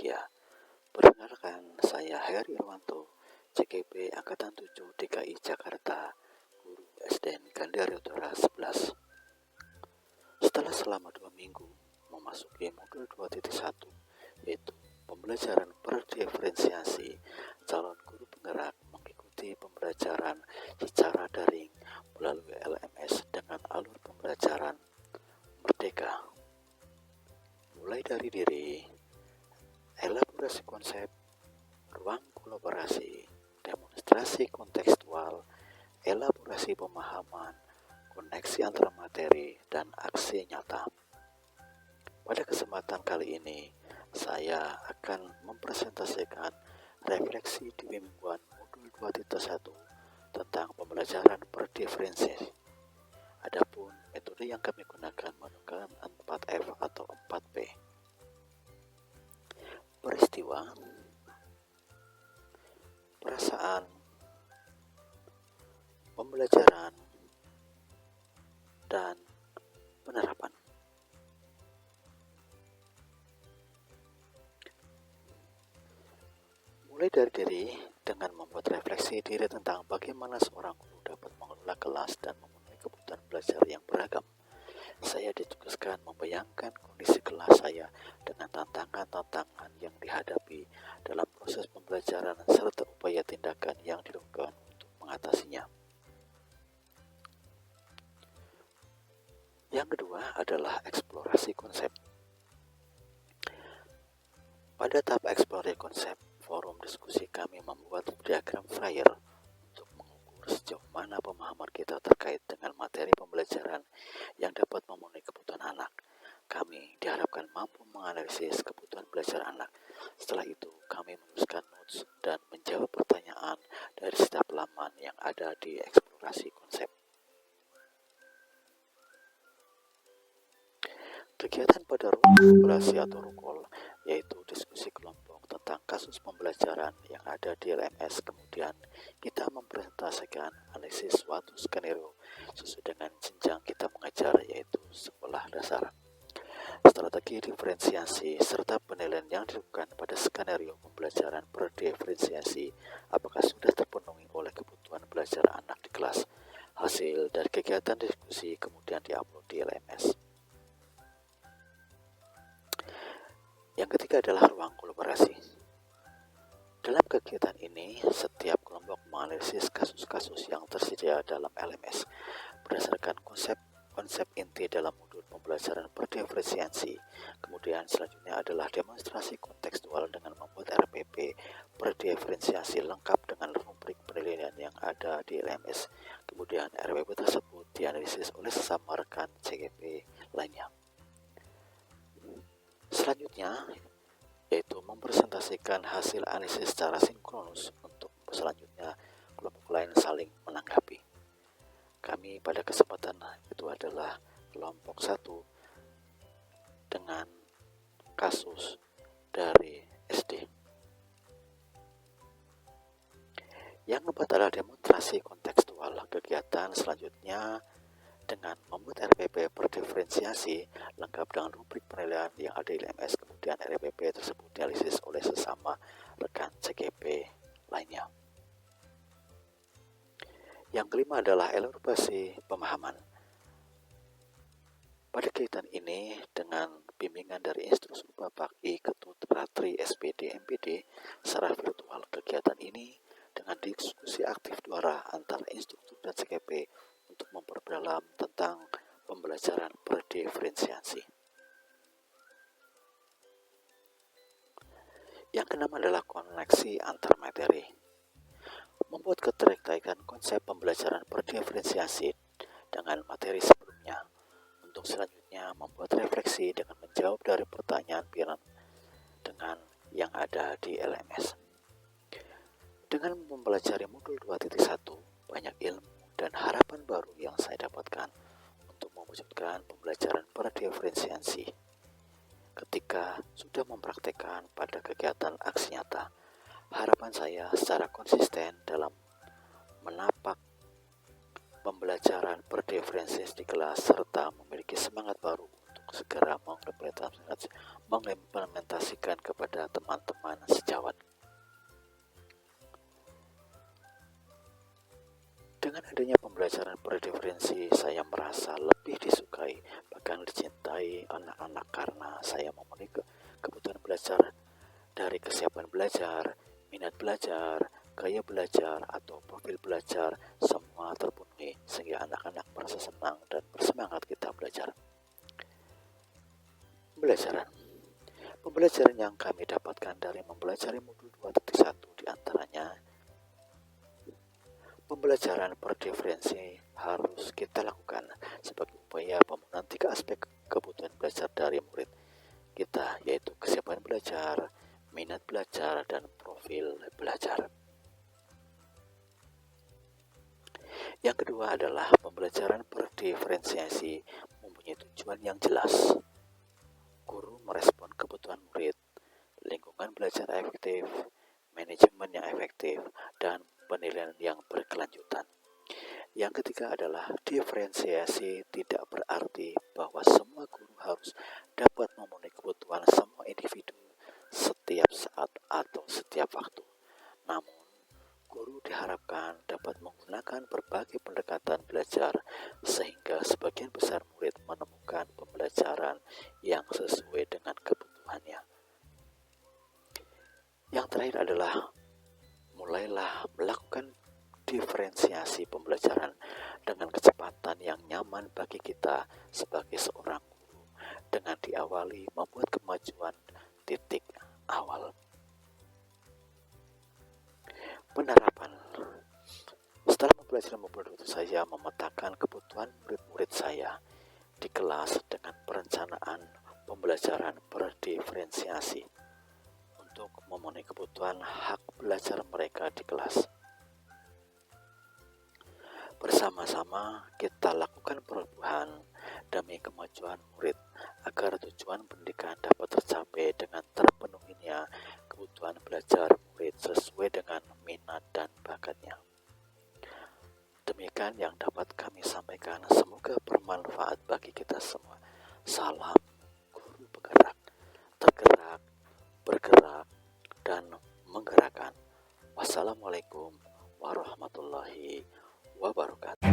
bahagia. Perkenalkan, saya Heri Irwanto, CGP Angkatan 7 DKI Jakarta, guru SDN Gandaria Utara 11. Setelah selama 2 minggu memasuki modul 2.1, yaitu pembelajaran berdiferensiasi, calon guru penggerak mengikuti pembelajaran secara daring melalui LMS dengan alur pembelajaran merdeka. Mulai dari diri, elaborasi konsep, ruang kolaborasi, demonstrasi kontekstual, elaborasi pemahaman, koneksi antara materi, dan aksi nyata. Pada kesempatan kali ini, saya akan mempresentasikan refleksi di mingguan modul 2.1 tentang pembelajaran berdiferensiasi. Adapun metode yang kami gunakan menggunakan 4F atau 4P. Peristiwa, perasaan, pembelajaran, dan penerapan. Mulai dari diri dengan membuat refleksi diri tentang bagaimana seorang guru dapat mengelola kelas dan memenuhi kebutuhan belajar yang beragam. Saya ditugaskan membayangkan kondisi kelas saya dengan tantangan-tantangan yang dihadapi dalam proses pembelajaran serta upaya tindakan yang dilakukan untuk mengatasinya. Yang kedua adalah eksplorasi konsep. Pada tahap eksplorasi konsep, forum diskusi kami membuat diagram flyer untuk mengukur sejauh mana pemahaman kita terkait dengan materi pembelajaran yang dapat memenuhi kebutuhan anak. Kami diharapkan mampu menganalisis kebutuhan belajar anak. Setelah itu, kami menuliskan notes dan menjawab pertanyaan dari setiap halaman yang ada di eksplorasi konsep. Kegiatan pada ruang kolaborasi atau rukol, yaitu diskusi kelompok tentang kasus pembelajaran yang ada di LMS. Kemudian kita mempresentasikan analisis suatu skenario sesuai dengan jenjang kita mengajar, yaitu sekolah dasar. Strategi diferensiasi serta penilaian yang dilakukan pada skenario pembelajaran berdiferensiasi apakah sudah terpenuhi oleh kebutuhan belajar anak di kelas. Hasil dari kegiatan diskusi kemudian diupload di LMS. Yang ketiga adalah ruang kolaborasi. Dalam kegiatan ini, setiap kelompok menganalisis kasus-kasus yang tersedia dalam LMS berdasarkan konsep inti dalam modul pembelajaran berdiferensiasi. Kemudian selanjutnya adalah demonstrasi kontekstual dengan membuat RPP berdiferensiasi lengkap dengan rubrik penilaian yang ada di LMS. Kemudian RPP tersebut dianalisis oleh sesama rekan CGP lainnya. Selanjutnya, yaitu mempresentasikan hasil analisis secara sinkronus untuk selanjutnya kelompok lain saling menanggapi. Kami pada kesempatan itu adalah kelompok 1 dengan kasus dari SD. Yang keempat adalah demonstrasi kontekstual. Kegiatan selanjutnya dengan membuat RPP berdiferensiasi lengkap dengan rubrik penilaian yang ada di LMS. Kemudian RPP tersebut dianalisis oleh sesama rekan CGP lainnya. Yang kelima adalah elaborasi pemahaman. Pada kegiatan ini dengan bimbingan dari instruktur Bapak I Ketut Ratri SPD MPD secara virtual, kegiatan ini dengan diskusi aktif suara antara instruktur dan CGP untuk memperdalam tentang pembelajaran berdiferensiasi. Yang keenam adalah koneksi antar materi. Membuat keterkaitan konsep pembelajaran berdiferensiasi dengan materi sebelumnya. Untuk selanjutnya membuat refleksi dengan menjawab dari pertanyaan pikiran dengan yang ada di LMS. Dengan mempelajari modul 2.1, banyak ilmu dan harapan baru yang saya dapatkan untuk mewujudkan pembelajaran berdiferensiasi. Ketika sudah mempraktekkan pada kegiatan aksi nyata, harapan saya secara konsisten dalam menapak pembelajaran berdiferensiasi di kelas serta memiliki semangat baru untuk segera mengimplementasikan kepada kepada teman-teman sejawat. Dengan adanya pembelajaran berdiferensi, saya merasa lebih disukai, bahkan dicintai anak-anak karena saya memenuhi kebutuhan belajar dari kesiapan belajar, minat belajar, gaya belajar, atau profil belajar, semua terpenuhi sehingga anak-anak merasa senang dan bersemangat kita belajar. Pembelajaran yang kami dapatkan dari mempelajari modul 2.1 diantaranya pembelajaran berdiferensi harus kita lakukan sebagai upaya pemenuhan 3 aspek kebutuhan belajar dari murid kita, yaitu kesiapan belajar, minat belajar, dan profil belajar. Yang kedua adalah pembelajaran berdiferensiasi mempunyai tujuan yang jelas. Guru merespon kebutuhan murid, lingkungan belajar efektif, manajemen yang efektif, dan penilaian yang berkelanjutan. Yang ketiga adalah diferensiasi tidak berarti bahwa semua guru harus dapat memenuhi kebutuhan semua individu setiap saat atau setiap waktu. Namun, guru diharapkan dapat menggunakan berbagai pendekatan belajar sehingga sebagian besar murid menemukan pembelajaran yang sesuai dengan kebutuhannya. Yang terakhir adalah mulailah melakukan diferensiasi pembelajaran dengan kecepatan yang nyaman bagi kita sebagai seorang guru dengan diawali membuat kemajuan titik awal. Penerapan. Setelah mempelajari modul itu, saya memetakan kebutuhan murid-murid saya di kelas dengan perencanaan pembelajaran berdiferensiasi untuk memenuhi kebutuhan hak belajar mereka di kelas. Bersama-sama kita lakukan perubahan demi kemajuan murid agar tujuan pendidikan dapat tercapai dengan terpenuhinya kebutuhan belajar murid sesuai dengan minat dan bakatnya. Demikian yang dapat kami sampaikan, semoga bermanfaat bagi kita semua. Salam guru bergerak, tergerak, bergerak, dan menggerakkan. Wassalamualaikum warahmatullahi wabarakatuh.